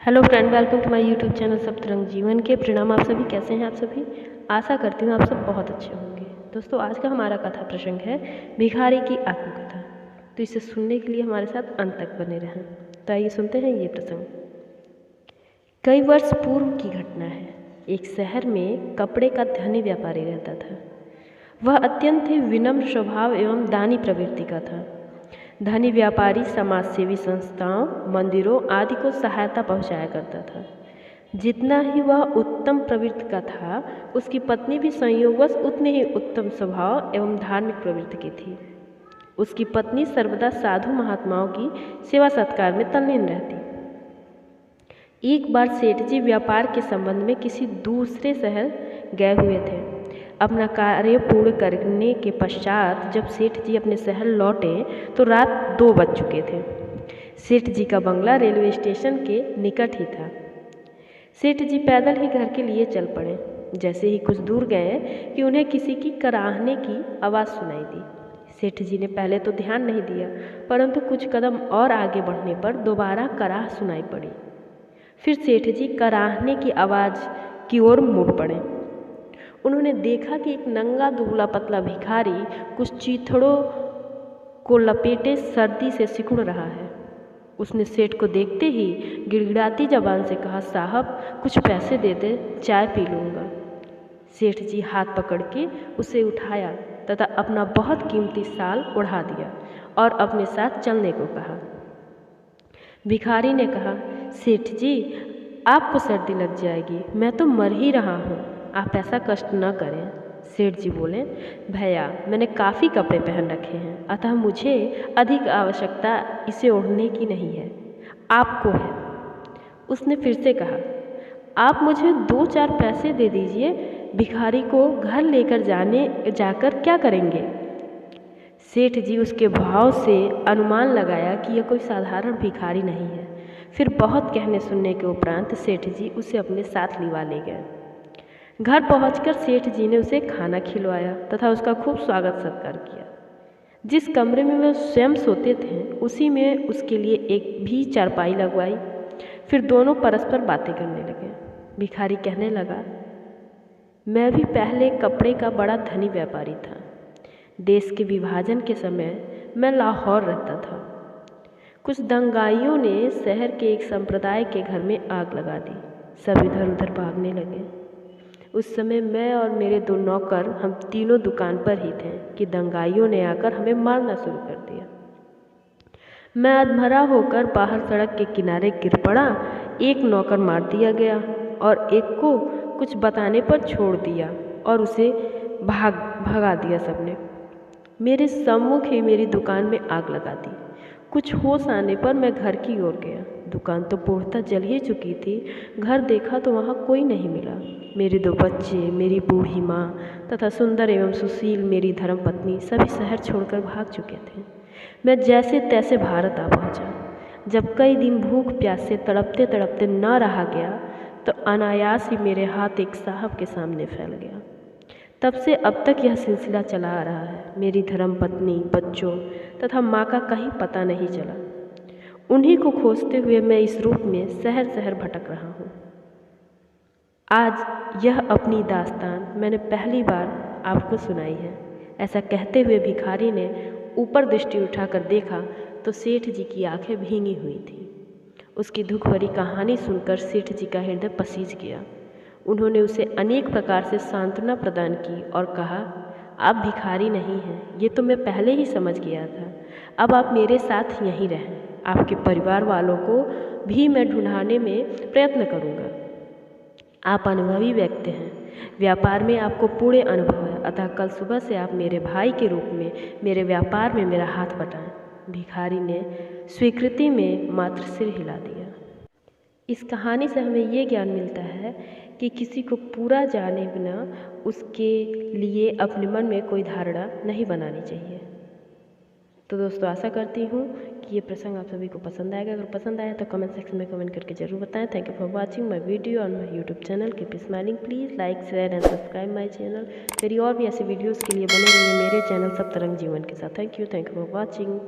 Hello friend, welcome to my YouTube channel Saptarang Jeevan के। परिणाम आप सभी कैसे हैं? आप सभी आशा करती हूँ आप सब बहुत अच्छे होंगे। दोस्तों, आज का हमारा कथा प्रसंग है भिखारी की आत्मकथा। तो इसे सुनने के लिए हमारे साथ अंत तक बने रहें। तो आइए सुनते हैं ये प्रसंग। कई वर्ष पूर्व की घटना है। एक शहर में कपड़े का धनी व्यापारी रहता था। वह अत्यंत ही विनम्र स्वभाव एवं दानी प्रवृत्ति का था। धनी व्यापारी समाजसेवी संस्थाओं, मंदिरों आदि को सहायता पहुंचाया करता था। जितना ही वह उत्तम प्रवृत्ति का था, उसकी पत्नी भी संयोगवश उतने ही उत्तम स्वभाव एवं धार्मिक प्रवृत्ति की थी। उसकी पत्नी सर्वदा साधु महात्माओं की सेवा सत्कार में तल्लीन रहती। एक बार सेठ जी व्यापार के संबंध में किसी दूसरे शहर गए हुए थे। अपना कार्य पूर्ण करने के पश्चात जब सेठ जी अपने शहर लौटे तो रात 2 बज चुके थे। सेठ जी का बंगला रेलवे स्टेशन के निकट ही था। सेठ जी पैदल ही घर के लिए चल पड़े। जैसे ही कुछ दूर गए कि उन्हें किसी की कराहने की आवाज़ सुनाई दी। सेठ जी ने पहले तो ध्यान नहीं दिया, परंतु कुछ कदम और आगे बढ़ने पर दोबारा कराह सुनाई पड़ी। फिर सेठ जी कराहने की आवाज़ की ओर मुड़ पड़े। उन्होंने देखा कि एक नंगा दुबला पतला भिखारी कुछ चीथड़ों को लपेटे सर्दी से सिकुड़ रहा है। उसने सेठ को देखते ही गिड़गिड़ाती जबान से कहा, साहब कुछ पैसे दे दे, चाय पी लूँगा। सेठ जी हाथ पकड़ के उसे उठाया तथा अपना बहुत कीमती शाल ओढ़ा दिया और अपने साथ चलने को कहा। भिखारी ने कहा, सेठ जी आपको सर्दी लग जाएगी, मैं तो मर ही रहा हूँ, आप ऐसा कष्ट न करें। सेठ जी बोले, भैया मैंने काफ़ी कपड़े पहन रखे हैं, अतः मुझे अधिक आवश्यकता इसे ओढ़ने की नहीं है, आपको है। उसने फिर से कहा, आप मुझे 2-4 पैसे दे दीजिए, भिखारी को घर लेकर जाकर क्या करेंगे? सेठ जी उसके भाव से अनुमान लगाया कि यह कोई साधारण भिखारी नहीं है। फिर बहुत कहने सुनने के उपरांत सेठ जी उसे अपने साथ लिवा ले गए। घर पहुंचकर सेठ जी ने उसे खाना खिलवाया तथा उसका खूब स्वागत सत्कार किया। जिस कमरे में वह स्वयं सोते थे उसी में उसके लिए एक भी चारपाई लगवाई। फिर दोनों परस्पर बातें करने लगे। भिखारी कहने लगा, मैं भी पहले कपड़े का बड़ा धनी व्यापारी था। देश के विभाजन के समय मैं लाहौर रहता था। कुछ दंगाइयों ने शहर के एक संप्रदाय के घर में आग लगा दी। सब इधर उधर भागने लगे। उस समय मैं और मेरे 2 नौकर हम तीनों दुकान पर ही थे कि दंगाइयों ने आकर हमें मारना शुरू कर दिया। मैं अधमरा होकर बाहर सड़क के किनारे गिर पड़ा। एक नौकर मार दिया गया और एक को कुछ बताने पर छोड़ दिया और उसे भगा दिया सबने। मेरे सम्मुख ही मेरी दुकान में आग लगा दी। कुछ होश आने पर मैं घर की ओर गया। दुकान तो पूर्णतः जल ही चुकी थी। घर देखा तो वहाँ कोई नहीं मिला। मेरे 2 बच्चे, मेरी बूढ़ी माँ तथा सुंदर एवं सुशील मेरी धर्मपत्नी सभी शहर छोड़कर भाग चुके थे। मैं जैसे तैसे भारत आ पहुँचा। जब कई दिन भूख प्यास से तड़पते तड़पते न रहा गया तो अनायास ही मेरे हाथ एक साहब के सामने फैल गया। तब से अब तक यह सिलसिला चला आ रहा है। मेरी धर्मपत्नी, बच्चों तथा माँ का कहीं पता नहीं चला। उन्हीं को खोजते हुए मैं इस रूप में शहर शहर भटक रहा हूँ। आज यह अपनी दास्तान मैंने पहली बार आपको सुनाई है। ऐसा कहते हुए भिखारी ने ऊपर दृष्टि उठाकर देखा तो सेठ जी की आंखें भींगी हुई थी। उसकी दुख भरी कहानी सुनकर सेठ जी का हृदय पसीज गया। उन्होंने उसे अनेक प्रकार से सांत्वना प्रदान की और कहा, आप भिखारी नहीं हैं, ये तो मैं पहले ही समझ गया था। अब आप मेरे साथ यहीं रहें। आपके परिवार वालों को भी मैं ढूंढाने में प्रयत्न करूँगा। आप अनुभवी व्यक्ति हैं, व्यापार में आपको पूरे अनुभव है, अतः कल सुबह से आप मेरे भाई के रूप में मेरे व्यापार में मेरा हाथ बटाएं। भिखारी ने स्वीकृति में मात्र सिर हिला दिया। इस कहानी से हमें ये ज्ञान मिलता है कि किसी को पूरा जाने बिना उसके लिए अपने मन में कोई धारणा नहीं बनानी चाहिए। तो दोस्तों, आशा करती हूँ कि ये प्रसंग आप सभी को पसंद आएगा। अगर पसंद आया तो कमेंट सेक्शन में कमेंट करके जरूर बताएं। Thank you for watching my video on my YouTube channel. Keep smiling. Please like, share and subscribe my channel. मेरी और भी ऐसे वीडियोज़ के लिए बने रहिए मेरे चैनल सप्तरंग जीवन के साथ। Thank you for watching.